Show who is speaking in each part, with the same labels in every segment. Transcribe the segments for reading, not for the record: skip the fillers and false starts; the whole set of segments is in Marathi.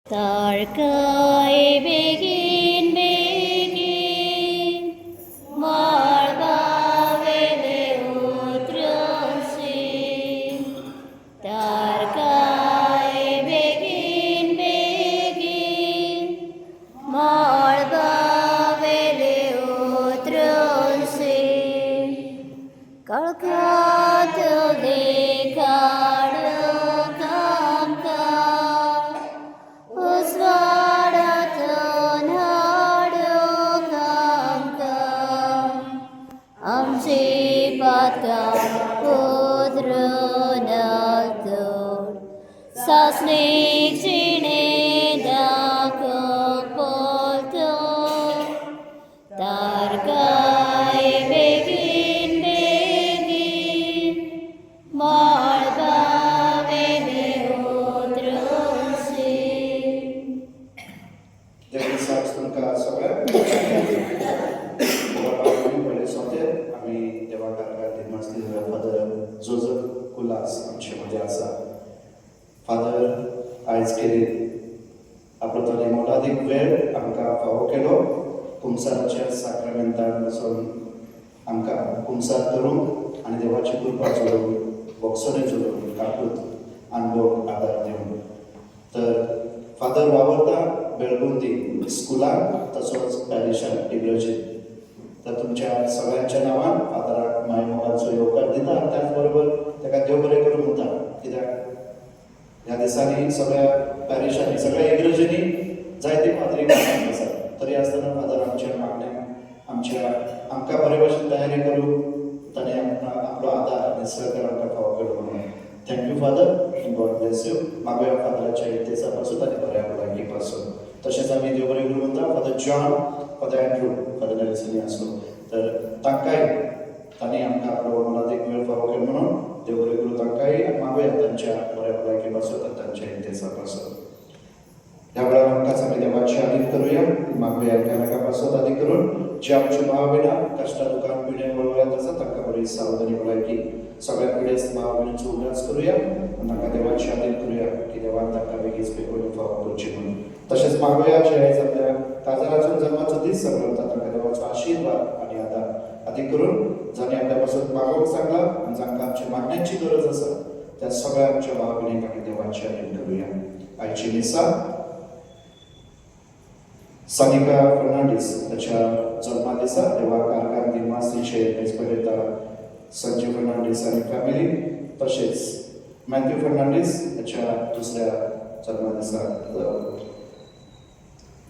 Speaker 1: Tarkai begin begin Marbavele utronsi Tarkai begin begin Marbavele utronsi Kalkato dekadu kamka Usvaraton hadu kamka Amsi patkam pudrunatur Sasnik sine dakok polto Tarkai begin begin Marbavele utronsi
Speaker 2: Jadi saudara saudara, beberapa hari pada saatnya kami dewakan di masjid Father Joseph Kulas आमचे मध्ये आसा. फादर आयज केली आपलो तो मोलादीक वेळ आमकां फावो केलो कुमसाराच्या साक्रामेंतान बसून आमकां कुमसार करूंक आनी देवाची कृपा जोडूंक बॉक्सोने जोडूंक काकूत अनुभव आदार दिवंक तर फादर वावरता बेळगुंदी स्कुलान तसोच पॅरिशान इग्रजेन तर तुमच्या सगळ्यांच्या नांवान फादराक मायमोगाचो येवकार दिता आनी त्याच बरोबर ताका देव बरें करूं म्हणटा कित्याक ह्या दिसांनी सगळ्या पॅरिशांनी सगळ्या इग्रजेनी जायते फादरी कामाक आसात तरी आसतना फादर आमच्या मागण्यांक आमकां बरे भशेन तयारी करूं ताणें आपलो आदार आनी सहकार आमकां फावो केलो म्हणून thank you father God bless you मागुया फादराच्या इतेसा पासून आनी बऱ्या भलायकी पासून तशेंच आमी देव बरें करूं म्हणटा father John father Andrew father नेल्सनी आसूं तर तांकांय तांणी आमकां आपलो मोलादीक वेळ फावो केलो म्हणून देव बरें करूं तांकांय मागुया तांच्या बऱ्या भलायकी पासून आनी तांच्या इतेसा पासून ह्या वेळार आमकांच आमी देवाची आदीत करुया मागुया एकामेका पासून आदीत करून जे आमचे भाव भयणां कश्टा दुखान पिणे वळवळ्यात आसात तांकां बरी सावधानी भलायकी सगळ्या पिडेस्त भाव भयणींचो उल्हास करुया आनी तांकां देवाची आदीत करुया की देवान तांकां बेगीच बेगोनी फावो करची म्हणून तशेंच मागुया जे आयज आपल्या काजाराचो जल्माचो दीस सगळो तांकां देवाचो आशिर्वाद आनी आदार आदीत करून जाणीं आपल्या पासून मागोवंक सांगला आनी जांकां आमच्या मागण्यांची गरज आसा त्या सगळ्या आमच्या भाव भयणींक आमी देवाची आदीत करुया आयची मिसा सानिका फर्नांडीस हाच्या जल्मा दिसा देवा कारकान दिमासीचे मेजपडेता संजय फर्नांडीस आनी फॅमिली तशेंच मॅथ्यू फर्नांडीस हाच्या दुसऱ्या जल्मा दिसा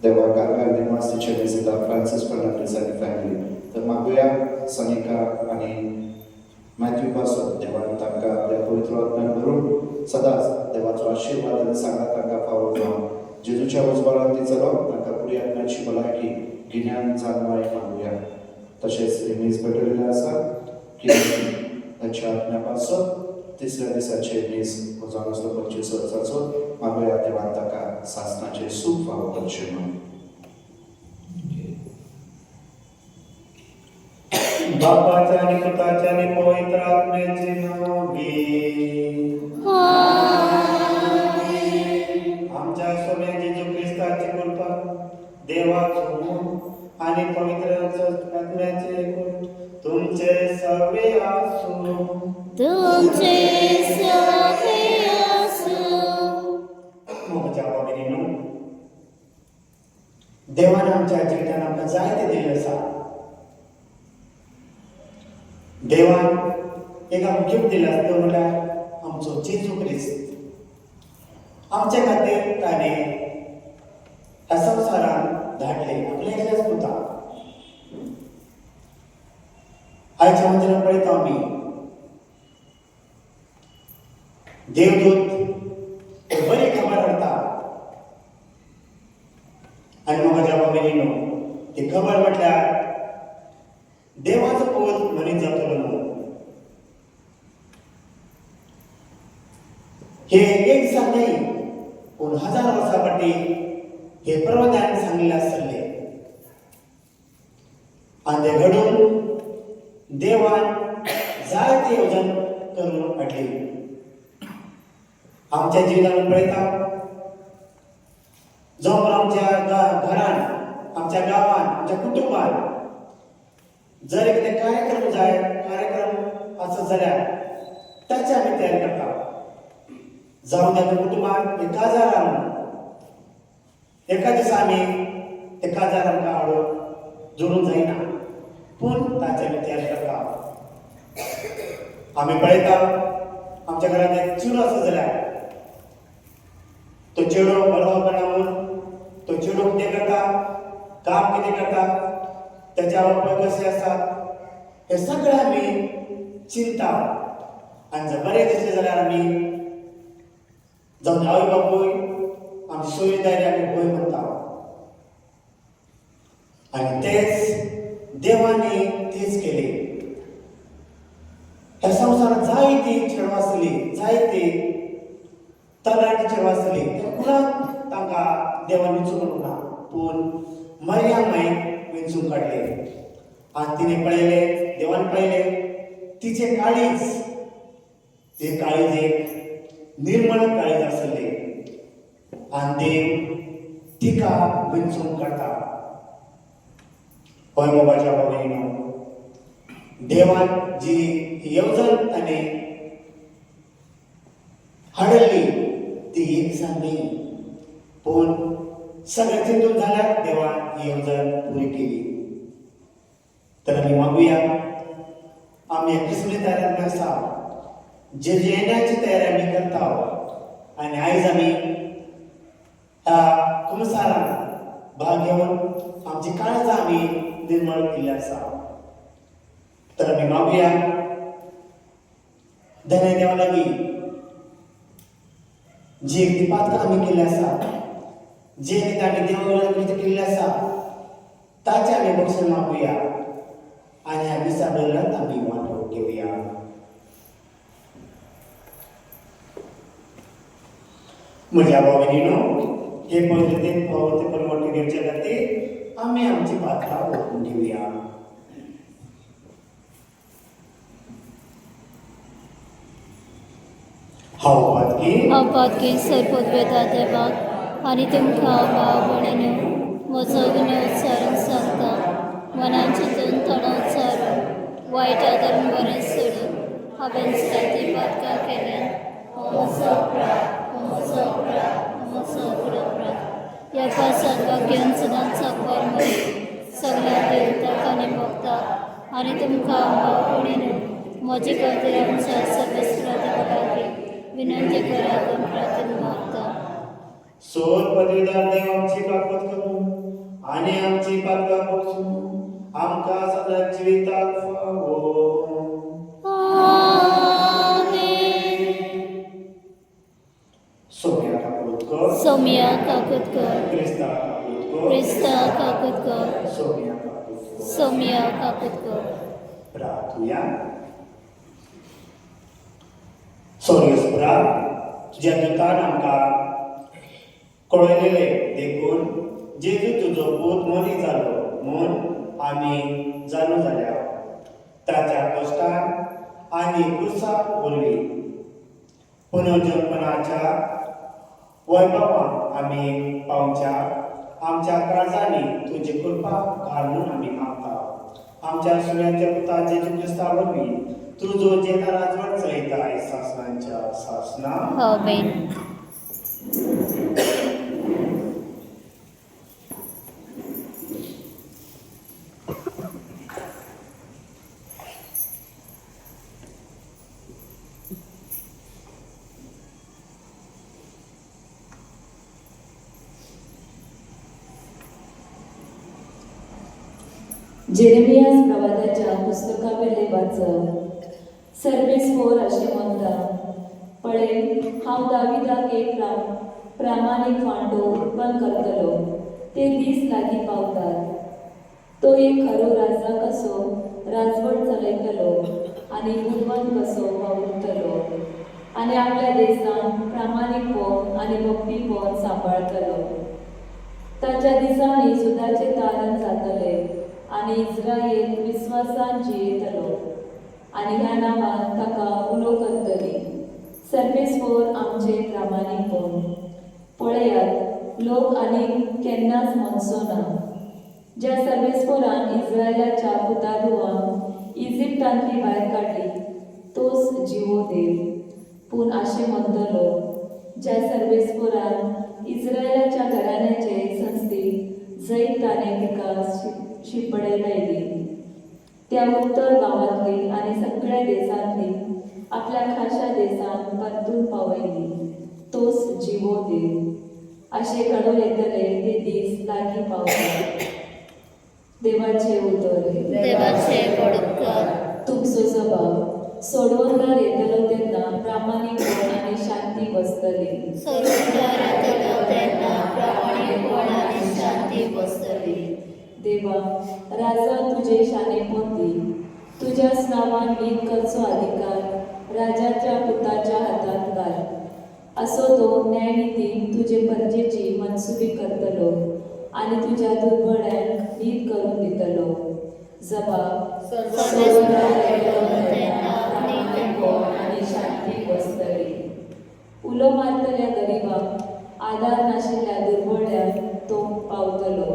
Speaker 2: देवा कारकान दिमासीचे मेजपडेता फ्रांसीस फर्नांडीस आनी फॅमिली तर मागुया सानिका आनी मॅथ्यू पासून देवान तांकां आपल्या पवित्र आत्म्यान भरून सदांच देवाचो आशिर्वाद आनी सांगात तांकां फावो जावं जेजूच्या उजवाडान ती चलो तांकां पुरी आत्म्याची भलायकी गिन्यान जाणवाय मागुया तशेंच मीस भेटलेले आसा की ताच्या आत्म्या पासून तिसऱ्या दिसाचे मीस जावन आसलो 25 वर्साचो मागुया देवान ताका सासणाचे सूख फावो करचें म्हणून
Speaker 3: बापाच्या आणि पुताच्या आणि पवित्र आत्म्याचे नाव घे आमच्या सोन्या जेजू ख्रिस्ताची कृपा देवाचो आणि पवित्र आत्म्याचे गुण तुमचे सर्वे असो मोहच्या भगिनीनो देवान आमच्या जिवितान आमकां जायते दिले आसा देवान एक आमकां गिफ्ट दिला तो म्हणल्यार आमचो जेजू ख्रिस्त आमच्या खातीर ताणें ह्या संवसारान धाडले आपले एकल्याच पुता आयच्या मंदिरान पळयता आमी देवदूत बरी खबर हाडटा आनी म्हाज्या भगिनीनो ती खबर म्हटल्यार देवाचो पूत मनीस जातलो न्हू हे एक दिसा न्ही पूण 1000 वर्सां फाटीं हे प्रवक्त्यान सांगिल्लें आसतलें आनी तें घडून देवान जायते येवजण करून हाडली आमच्या जिवितान पळयता जाऊन आमच्या घरान, आमच्या गावान, आमच्या कुटुंबात जर एखादे कार्यक्रम असं जाल्यार ताची आमी तयारी करता. जावं त्या कुटुंबात एक काजार हाडून एका दिसा आमी ते काजार आमकां हाडून जोडूंक जायना, पूण ताची आमी तयारी करता. आमी पळयता आमच्या घरांत एक चेडूं आसा जाल्यार तो चेडो बरो करना म्हूण तो चेडो कितें करता, काम कितें करता, त्याचे आवय बापूय कशे आसात हे सगळें आमी चिंता. आनी जर बरें दिसलें जाल्यार आमी जावं आवय बापूय आमची सोयीदारी आमी भंय म्हणटा. आनी तेच देवानी तीच केली. ह्या संवसारांत जायतीं चेडवां आसलीं, जायतीं तरणाटीं चेडवां आसलीं, ते कुणाक तांकां देवान विंचूंक ना, पूण मरियम मांयक वेंचून काडले. आनी तिणें पळयलें, देवान पळयलें तिचें काळीज, ते काळीज एक निर्मळ काळीज आसलें आनी देव तिका वेंचून काडटा. हय मोगाच्या भगिनीनो, देवान जी येवजण ताणें हाडली ती एक दिसान न्ही, पूण सगळें चिंतून जाल्यार देवान ही येवजण पुरी केली. तर आमी मागुया, आमी क्रिस्मस तयारी आसा, जेजू येण्याची तयारी आमी करता. आनी आयज आमी ह्या कुमसारान भाग घेवन आमची काळजां आमी निर्मळ केल्ली आसा. तर आमी मागुया धन्य देवा लागीं जी एक पातकां आमी केल्ली आसा, जे कितें आमी देवा लागीं केल्लें आसा ताचें आमी बक्षण मागुया आनी ह्या दिसा बरोबर आमी वांटो घेवया. म्हज्या भगिनीनो, हे पवित्रतेन पवित्र परमोटी घेवचे खातीर आमी आमची पातकां ओळखून घेवया. हांव
Speaker 1: पातकी सरपोतवेता देवाक आनी तुमकां भाव भयणीनो म्हजो गुन्यांव उच्चारून सांगता. मनान चिंतून तोंडां उच्चारून वायट आदारून बरें सोडून हांवें ती पातकां केल्यान म्हजो ह्या पावसाक घेवन सदांच सांगपाक मेळ्ळी सगळ्यांक देवताक आनी भक्ताक आनी तुमकां भाव भयणीनो म्हजे खातीर आमच्या सर्वेस्पराच्या लागीं विनंती करात आनी प्रार्थना मागता.
Speaker 3: सोर पदवीदार देव आमची काकूत करून आनी आमची पातकां बक्षून आमकां सदांच जिविताक फावो.
Speaker 1: सोम्या काकुतकर, क्रिस्ता काकुतकर, सोम्या काकुतकर.
Speaker 3: प्रार्थूया. सोर्यस्परा, तुज्या दुतान आमकां कळयलेलें देखून जेजू तुजो पूत मनीस जालो म्हूण आमी जाणू जाल्या. ताच्या कश्टान आनी क्रुसाक वरवीं पुनर्जन्मनाच्या वैभवांत आमी पावच्या आमच्या काळजांनी तुजी कृपा घाल म्हूण आमी मागता. आमच्या सुण्याच्या पुता जेजू क्रिस्ता वरवीं तूं जो जेन्ना राजवट चलयता शासनांच्या शासना.
Speaker 1: आमेन.
Speaker 4: जेरेमियास प्रवादाच्या पुस्तकावेले वाचप. सर्वेस 4 अशें म्हणटा, पळय हांव दाविदाक एक प्रामाणीक वांटो उत्पन्न करतलो. ते दीस लागीं पावतात. तो एक खरो राजा कसो राजवट चलयतलो आनी बुदवंत कसो वावुरतलो आनी आपल्या देशांत प्रामाणीकपण आनी भक्तीपण सांबाळतलो. ताच्या दिसांनी सुदाचे तारण जातले आनी इस्रायल विस्वासान जियेतलो आनी ह्या नांवान ताका उलो करतली. सर्वेस्वर आमचे प्रामाणीकपण. पळयात लोक आनी केन्नाच म्हणचो ना. ज्या सर्वेस्पोरान इस्रायलाच्या पुतादुवांक इजिप्तांतली भायर काडली तोच जिवो देव. पूण अशें म्हणटलो, ज्या सर्वेस्पोरान इस्रायलाच्या घराण्याचे संस्थेक जैत ताणें तिका शिपडे लायली, त्या उत्तर गांवांतली आनी सगळ्या देशांतली आपल्या खाशा देशांत परतून पावयली तोच जिवो देव. अशें घडोवन येतले ते दीस लागीं पावले. देवाचे उतर.
Speaker 1: देवाचे पडकार.
Speaker 4: तुमचो जबाब सोडवणदार येतलो तेन्ना प्रामाणीकपण आनी शांती बसतली.
Speaker 1: सोडवणदार येतलो तेन्ना प्रामाणीकपण आनी शांती बसतली.
Speaker 4: देवा, राजा तुजे शाणेपण दी. तुज्याच नांवान नीत करचो अधिकार राजाच्या पुताच्या हातांत घाल. असो तो न्यायनितीन तुजे परजेची मनसुबी करतलो आनी तुज्या दुर्बळ्यांक नीत करून दितलो. जबाब सोडवणदार येतलो तेन्ना प्रामाणीकपण आनी शांती बसतली. उलो मारतल्या गरिबांक आदार नाशिल्ल्या दुर्बळ्यांक तो पावतलो.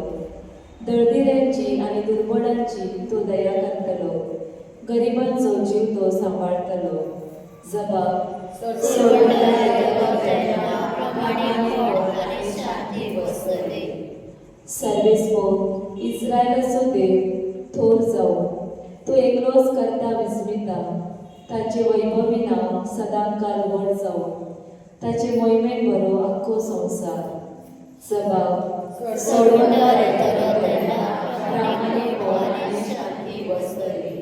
Speaker 4: दळदिऱ्यांची आनी दुर्बळांची तो दया करतलो. गरिबांचो जीव तो सांबाळतलो. जबाब
Speaker 1: सोडवणदार येतलो तेन्ना प्रामाणीकपण आनी शांती बसतली.
Speaker 4: सर्वेस्पोर इस्रायलाचो देव थोर जावं. तो एकलोच करता विस्मिता. ताचे वैभवी नांव सदांकाल व्हड जावं. ताचे मोहिमेक बरो आख्खो संवसार. जबाब
Speaker 1: सोडवणदार येतलो तेन्ना प्रामाणीकपण आनी शांती बसतली.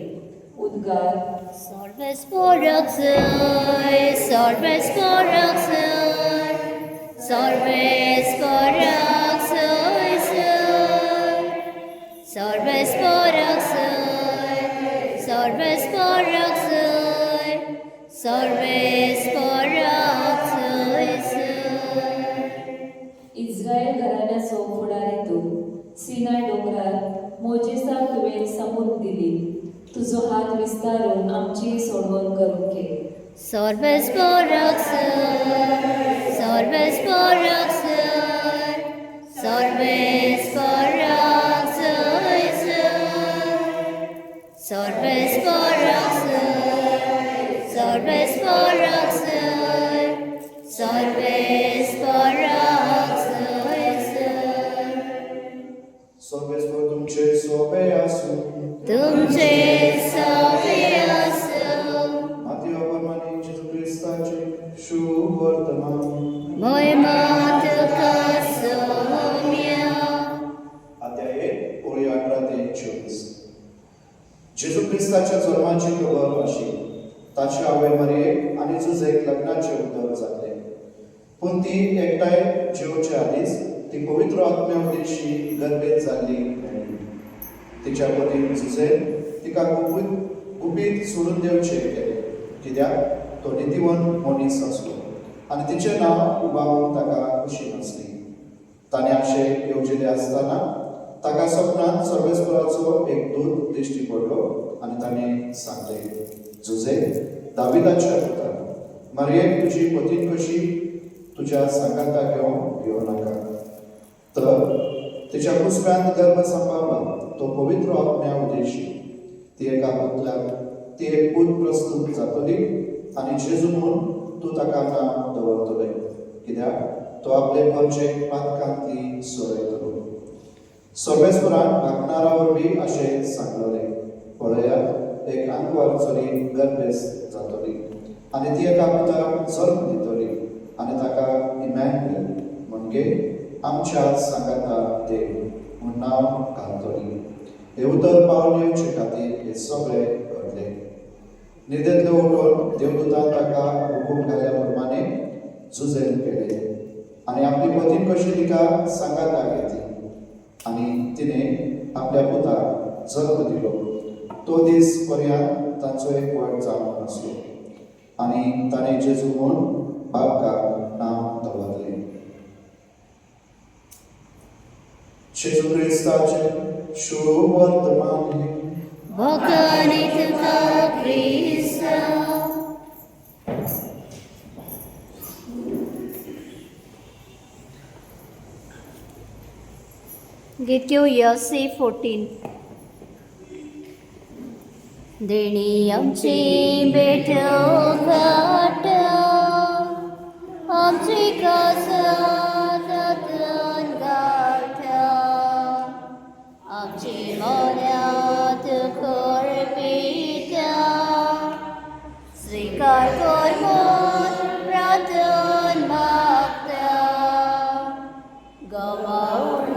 Speaker 4: उद्गार.
Speaker 1: Sorbesporak zăi, sorbesporak zăi, sorbesporak zăi zăi, sorbesporak zăi, sorbesporak zăi, sorbesporak zăi zăi.
Speaker 4: Israel घराण्याचो फुडारी तूं. सिनाय डोंगरार मोजेसाक तुवें समूक दिली. तुजो हात विस्तारून आमची सोडवण करूंक घे.
Speaker 1: Sorbesporak zăi, sorbesporak zăi, sorbesporak zăi zăi, sorbesporak zăi, sorbesporak zăi, sorbesporak zăi zăi.
Speaker 2: Sorbespor तुमचे सोबे आसूं.
Speaker 1: तुमचे सोबे आसूं.
Speaker 2: माती अपर्मानी जेजू क्रिस्ताचे शुभ वर्तमान.
Speaker 1: महिमा तुका सौम्या.
Speaker 2: अध्याय 11-24. जेजू क्रिस्ताच्या जन्माची खबर अशी. ताची आवय मरियेक आनी जुजेक लग्नाचे उतर जाले. पूण ती एकठांय जेवचे आदींच ती पवित्र आत्म्या उदेशी गर्भेत जाल्ली मेळ्ळी. तिच्या पतीन जुजेन तिका गुपीत सोडून दिवचे केले, कित्याक तो नितीवंत मनीस आसलो आनी तिचें नांव उबावून ताका खुशी नासली. ताणें अशें येवजिल्लें आसतना ताका सपनांत सर्वेस्पराचो एक दूत दिश्टी पडलो आनी ताणें सांगलें, जुजे, दाविदाच्या पुता, मरियेक तुजी पतीन कशी तुज्या सांगाता घेवन भिवनाका. तर तिच्या कुसक्यांत गर्भ सांबाळला तो पवित्र आत्म्या उदेशी. ती एका पुतल्याक ती एक पूत प्रस्तुत जातली आनी जेजू म्हूण तूं ताका नांव दवरतलें, कित्याक तो आपले परजेक पातकांतली सोडयतलो. सर्वेस्परान भागणारा वरवीं अशें सांगलेलें, पळयात एक आंकवार चली गर्भेस जातली आनी ती एका पुताक जल्म दितली आनी ताका इमॅन्युएल म्हणजे आमच्या सांगाता देव म्हूण नांव घालतली. हे उतर पावन येवचे खातीर हे सगळें घडलें. न्हिदेंतले उठोन देवदूतान ताका हुकूम घाल्या प्रमाणे जुजेन केलें आनी आपली पतीन कशी तिका सांगाता घेतली आनी तिणें आपल्या पुताक जल्म दिलो. तो दीस पर्यंत तांचो एक वट जावन नासलो आनी ताणें जेजू म्हूण बापकाक नांव दवरलें. जेजू क्रिस्ताचे शुभ वर्तमान.
Speaker 1: भोगानी तुका क्रिस्ता. गीत घेऊया C14. देणी आमची भेट घाट आमची कासातन गाठा आमची मनात करपिता स्वीकार कर मन प्रार्थन मागता गमावून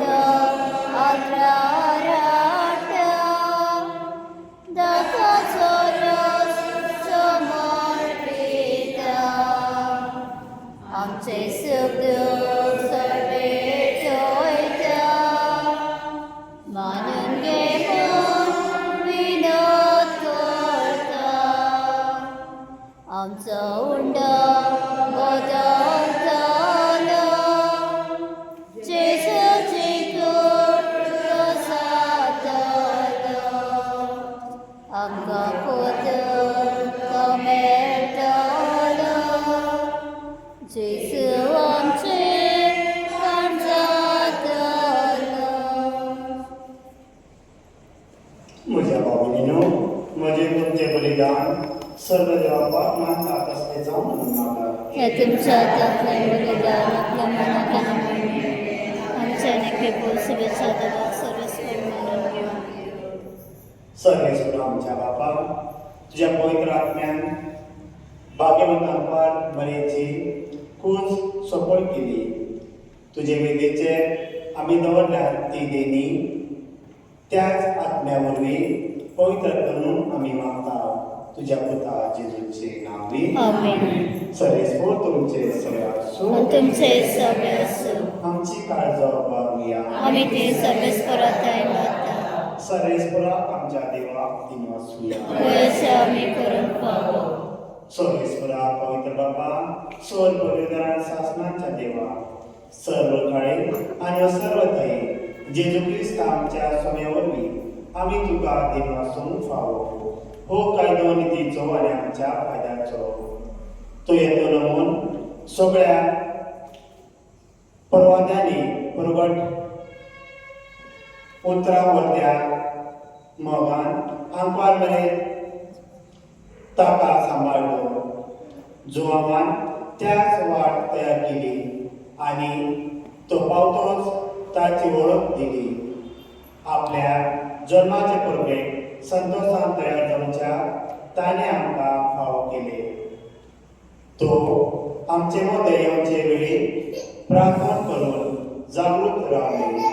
Speaker 1: आमचे सुख दुःख सर्वे ठेवता मानून घे मन विनोद करता आमचा उंडा बदलता जेसूची कृपा साधता आमकां पुत्र मेळटलो जेसू आमचे प्राण जातलो.
Speaker 3: म्हज्या भावनीनो, म्हजें तुमचें बलिदान सर्व देवापाक मानतात असलें जावं म्हणून म्हाका
Speaker 1: हे तुमच्या हातांतल्यान बलिदान आपल्या मनाक आमच्या नेके पोसबेच्या देवाक सर्वस्व मानून घेवं.
Speaker 3: सर्वेश्वर आमच्या बापा, तुझ्या पवित्र आत्म्यान भाग्यवंतांपार मरेची खूज सफळ केली. तुजे वेदेचे आमी दवरल्यात ती देणी त्याच आत्म्या वरवीं पवित्र करून आमी मागता तुझ्या पुता जेजूचे नांवी.
Speaker 1: आमेन.
Speaker 3: सर्वेस्वर तुमचे सगळे आसूं
Speaker 1: आणि तुमचे सगळे असो
Speaker 3: आमची काळजां बाळगुया.
Speaker 1: आमी ते सर्वेस्पराताय मागता
Speaker 3: सर्वेस्पराक आमच्या देवाक दिनवासुया.
Speaker 1: वयचे आमी करून पावो.
Speaker 3: सर्वेश्वरा पवित्र बापा, स्वर पवित्रान शासनाच्या देवा, सर्व काळे आणि सर्व थंय जेजू क्रिस्त आमच्या सोम्यावरवी आमी तुका देवासून फावो. हो कायदो नितीचो आनी आमच्या फायद्याचो तो येतो नमून सगळ्या परवाद्यांनी परगट उतरा वरत्या मोगान आमकां मेरेन ताका सांबाळलो जो आमान त्याच वाट तयार केली आणि तो पावतोच ताची वळख दिली. आपल्या जन्माचे परबेक संतोषान तयार जावच्या ताणे आमकां फाव केले. तो आमचे मोदय येवचे वेळी प्रार्थना करून जागृत रावले.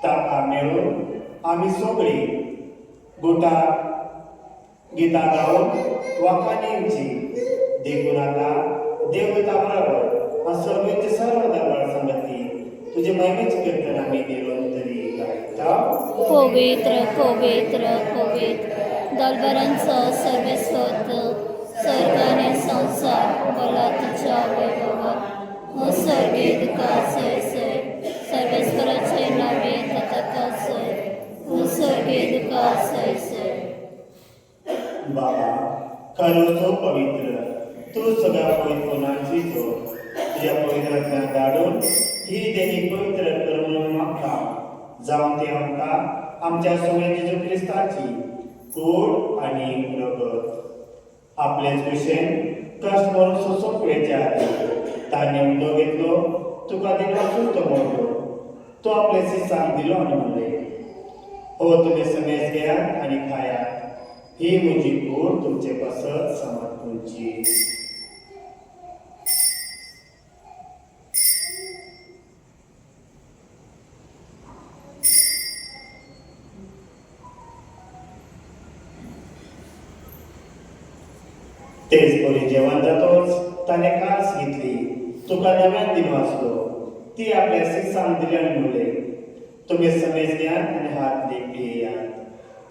Speaker 3: ताका मेळून आमी सगळीं गोटा गीता गाऊन वाखाणींची देखून आता देवता बरोबर सर्वेचे सर्व दरबार संगती तुझे महिमेचे कीर्तन आम्ही निरंतरी गायता.
Speaker 1: पवित्र पवित्र पवित्र दरबारांचो सर्वेस्वत स्वर्ग आनी संसार बोला तुझ्या वैभवान सर्गीत कासय सर्वेस्वराचे नावे तथाकासय सर्गीत कासय.
Speaker 3: बाबा खरोच पवित्र तू सगळ्या पवित्रपणाची जोड तुझ्या पवित्रांतल्यान धाडून ही देणी पवित्र कर म्हणून मागता. जावं ते आमकां आमच्या सोम्या जेजू क्रिस्ताची कूड आनी रगत आपलेच कुशेन कश्ट करून सोंसूंक वेळच्या आदी ताणें उंडो घेतलो तुका दिनवासून तो मोडलो. तो आपल्या शिसांक दिलो आनी म्हणलें, हो तुमी सगळेच घेयात आनी खायात, ही म्हजी कूड तुमचे पासत समर्पणची. तेच बरी जेवण जातोच ताणें कास घेतली, तुका नव्यान दिनवासलो, ती आपल्या शिसांक दिली आनी म्हणलें, तुमी सगळेच घेयात आनी हात पियेयात,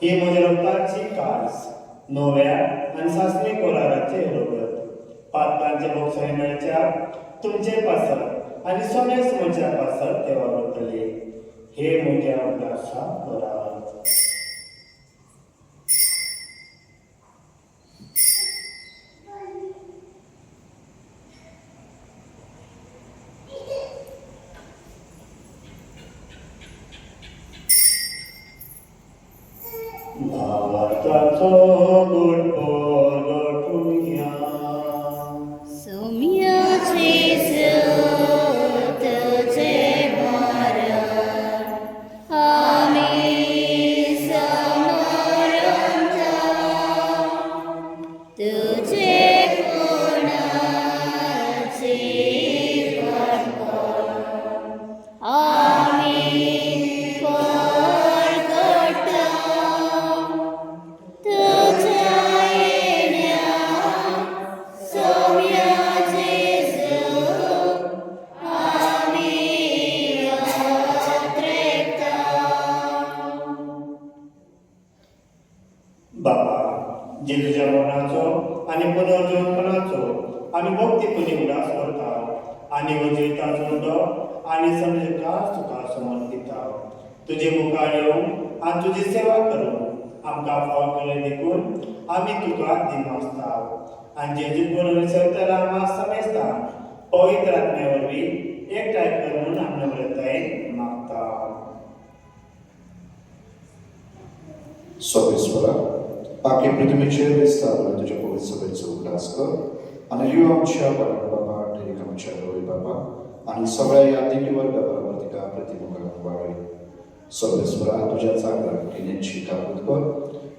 Speaker 3: ही म्हज्या रक्ताची कास नव्या आनी सासणी कोराराचे रगत. पातकांचे भोगसणे मेळच्या तुमचे पासत आनी सोम्या समोरच्या पासत ते वावरतले. हे म्हज्या उल्हासा करात. आवाजाचो गोडपो गोठूया
Speaker 1: सौम्याचे सूत तुझे भारण आम्ही समोरून तुझे गुणाची वाट आम्ही परगटतो तुझ्या येण्या सौम्याचे सूत आम्ही यात्रेकतो.
Speaker 3: बाबा जेजूच्या मरणाचो आणि पुनर्जीवनाचो आमी भक्तीपणी उल्हास करता आणि वजिताचो उडो आणि समजका तुका समर्पिता. तुझे मुखार येवन आणि तुझी सेवा करून आमकां फाव केले देखून आमी तुका दिमासता आणि जेजू बरोबर सैतान आम्हा समेस्ता पवित्र आत्म्या वरवीं एकठांय करून आमच्या व्रतायेन मागता.
Speaker 2: सर्वेश्वरा पाके पृथ्वीचेर विस्तारला तुझ्या पवित्र सभेचो उल्हास कर आणि यो आमच्या बाबा ठेक आमच्या गवळी बाबा आणि सगळ्या यादिकी वर्गा बरोबर तिका प्रतिमुखाक वाडय. सर्वेश्वरा तुझ्या चांगल्या किनेची काबूत कर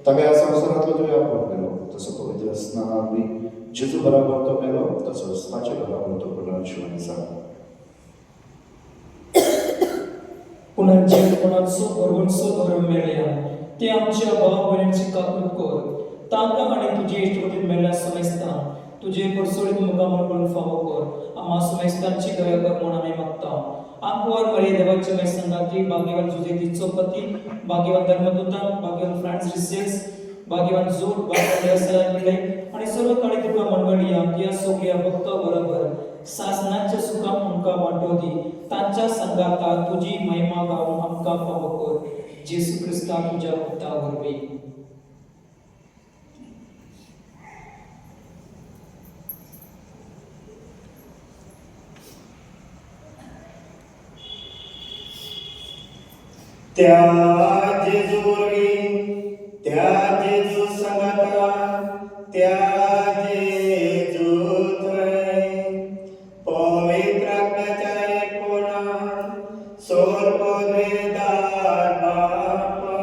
Speaker 2: ताका ह्या संवसारांतलो तुवें आपोवन गेलो तसो पवित्र स्नानाक बी जेजू बराबर तो मेलो तसोच ताचे बराबर तो पुनर्जीवन जालो.
Speaker 5: पुनर्जीवनाचो बरोबरचो धर्म मेळ्ळ्या ते आमच्या भाव भयणीची काकूट कर तांकां आनी तुजे इश्टवटीत मेळ्ळ्या समेस्तां तुजे परसोळीत मुखामळ करून फावो कर आम्हा समेस्तांची दया कर म्हूण आमी मागता. आंकवार मरे देवाच्या मेळ संगाती भाग्यवान जुजेतीचो पती भाग्यवान धर्मदूता भाग्यवान फ्रांसिस भाग्यवान जोड भाग्यवान पिळे आणि सर्व काळी तुका मंडळी या सगळ्या भक्ता बरोबर सासनाच्या सुखां आमकां वांटो दी. तांच्या संगाता तुजी महिमा गावून आमकां फावो कर जेसू क्रिस्ता तुज्या पुता वरवीं.
Speaker 3: त्या जेजू वरवीं त्या जेजू संगता त्या जेजू थंय पवित्र आत्म्याच्या एकपणान सर्ववेदार बापा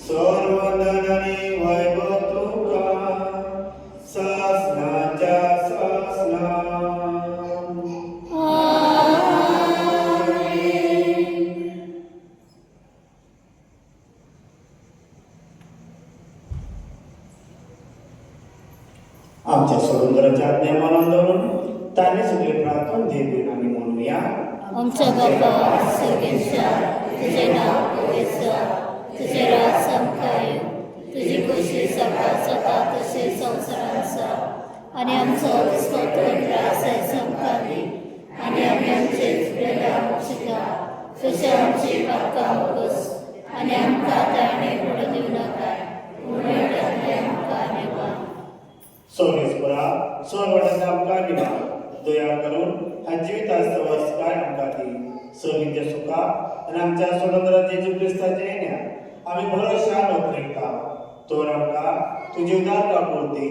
Speaker 3: सर्वधन आणि वैभव तुका सासनाच्या सासना. आमच्या स्वतंत्राच्या आज्ञा मानून धरून ताने सगळे प्रार्थना देवीन आम्ही म्हणूया.
Speaker 1: आमच्या बाबा सर्वेश्वर तुझे नाव पवित्र तुझे राज संपकाय तुझी खुशी सकाळ सता तसे संवसारांचा आणि आमचो स्वतंत्र रासाय संपकाली आणि आम्ही आमचे प्रेला शिका तसे आमची पापकां मुगस आणि आमकां ताणे पुढे दिव नाका उमेदांतले आमकां निवा.
Speaker 3: सोमेश्वरा सोरवटाचा आमकां दिवा दया करून ह्या जिविताचो वर्सकाय आमकां दी. सगळींच्या सुखा आनी आमच्या स्वतंत्र जेजू क्रिस्ताच्या येण्या आमी भरोशा नोकरेता तर आमकां तुजी उदार कापूर दी.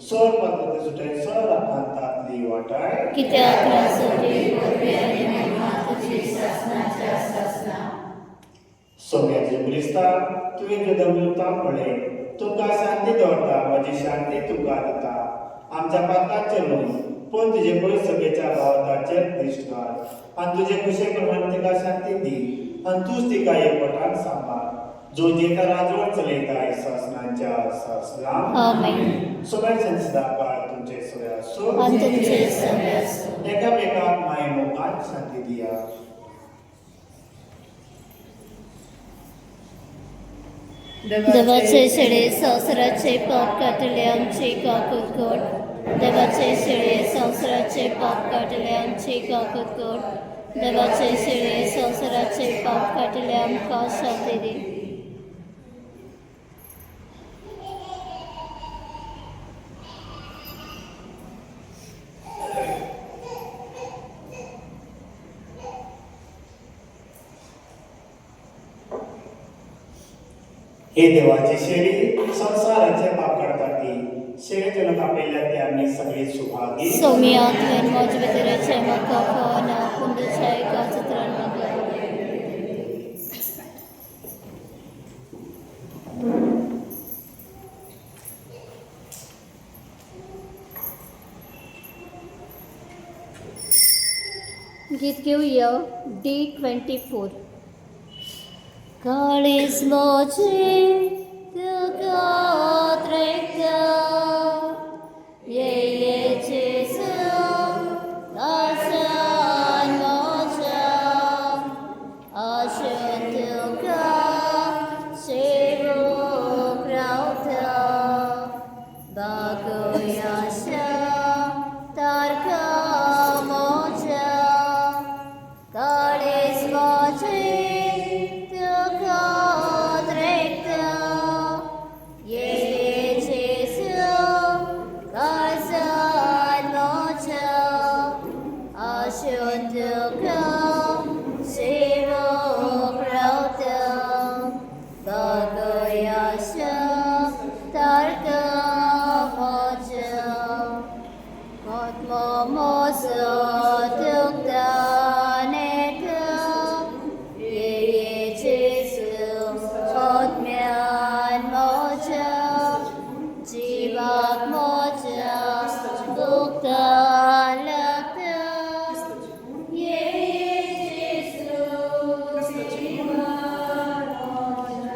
Speaker 3: सोर पद्दती सुटे सोर राखांतातली वाटाय
Speaker 1: कित्याक रासोटी वरवीं आनी महिमा तुजी सासनाच्या सासना.
Speaker 3: सोम्याचे क्रिस्ता तुवें जो धर्मयुक्ता पळय तुमकां शांती दवरता म्हजी शांती तुका दिता. आमच्या पातकाचेर न्हय पूण तुजे पळय सगळेच्या भावताचेर दिश्ट घाल आनी तुजे कुशे प्रमाणे तिका शांती दी आनी तूंच तिका एकवटान सांबाळ जो जेका राजवट चलयता शासनाच्या शासना.
Speaker 1: आमेन.
Speaker 3: सोम्याचे सदाकाळ तुमचे सगळे आसूं
Speaker 1: आणि तुमचे सगळे आसूं.
Speaker 3: एकामेकाक माये मोगान शांती दिया.
Speaker 1: देवाचे शेळे संवसाराचे पाप काटले आमचे काकूत गोड देवाचे शेळे संवसाराचे पाप काटले आमचे काकूत गोड देवाचे शेळे संवसाराचे पाप काटले आमकां शांती दी.
Speaker 3: हे देवाची शेळी संसाराचे पाप काढताती शेळे जनक आपल्या ते आम्ही सगळे सुभागी
Speaker 1: सौम्यात्वेन मोजबेदरेचे मकोन पुंडुचाय काचत्रन मगला गीत घेऊया D24 काळीज मोचे तुका ये Jesu asan moja ashantuka sevo krauta bagoyasha tarka moja kalis moje tuka drekta ye Jesu asan moja ashantuka sevo krauta bagoyasha tarka moja Momoso tuktaneta ye Jesu hotmyan moja jivak moja tuktan lakta ye Jesu jivak moja.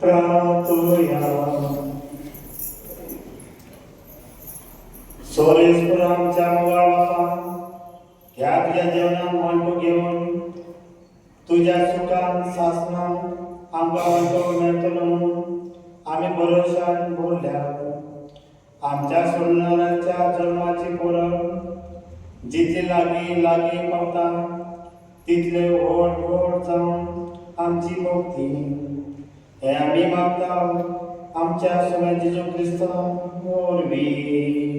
Speaker 3: प्रार्थया सोरेश्वर आमच्या मुगा बापा ह्या तुझ्या जेवणात वांटो घेऊन तुझ्या सुखान सासनान आमकां वांटो मेळटलो म्हणून आमी भरोशान भरल्या आमच्या सोडणाऱ्याच्या जन्माची परब जितली लागीं लागीं पावता तितले व्हड व्हड जावन आमची भक्ती हे आमी मागता आमच्या सगळ्या जेजू क्रिस्ता वरवीं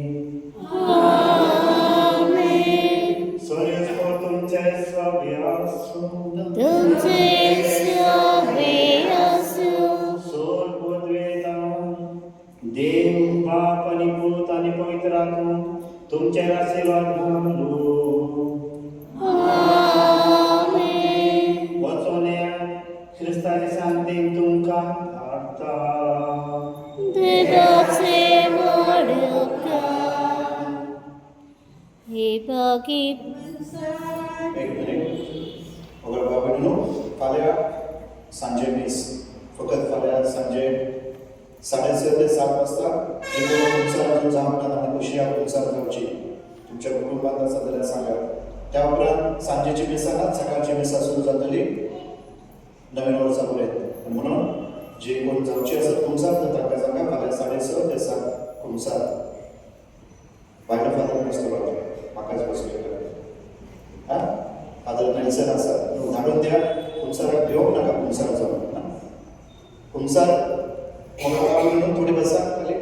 Speaker 3: सोरेश्वर तुमचे सभे आसूं
Speaker 1: तुमचे सभे आसूं
Speaker 3: सोल पदवेता देव बाप आणि पूत आणि पवित्र आत्मा तुमचेर आशीर्वाद घालूं वचून या ख्रिस्ताची शांती तुमकां धाडटा
Speaker 1: देवाचे मोडका की
Speaker 2: एक मिनिट वगैरे बाबा फाल्या सांजे मीस फकत फाल्या सांजे 6:30 ते 7 वाजता खुमसार जावंक आनी कुशियार खुमसार जावची तुमच्या कुटुंबात आसा जाल्यार सांगा. त्या उपरांत सांजेची मिसा नात, सकाळची मिसा सुरू जातली नवीन वर्सा पर्यंत. म्हणून जे कोण जावची आसत खुमसार तांकां सांगा फाल्यां 6:30 ते 7 खुमसार. भायलो फादर नासतो बाबा, म्हाकाच बसलो हां फादर नेल्सन आसा धाडून द्या. खुमसाराक घेवंक नाका खुमसार जावन खुमसार म्हणून थोडी बसा खाली.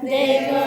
Speaker 1: Deva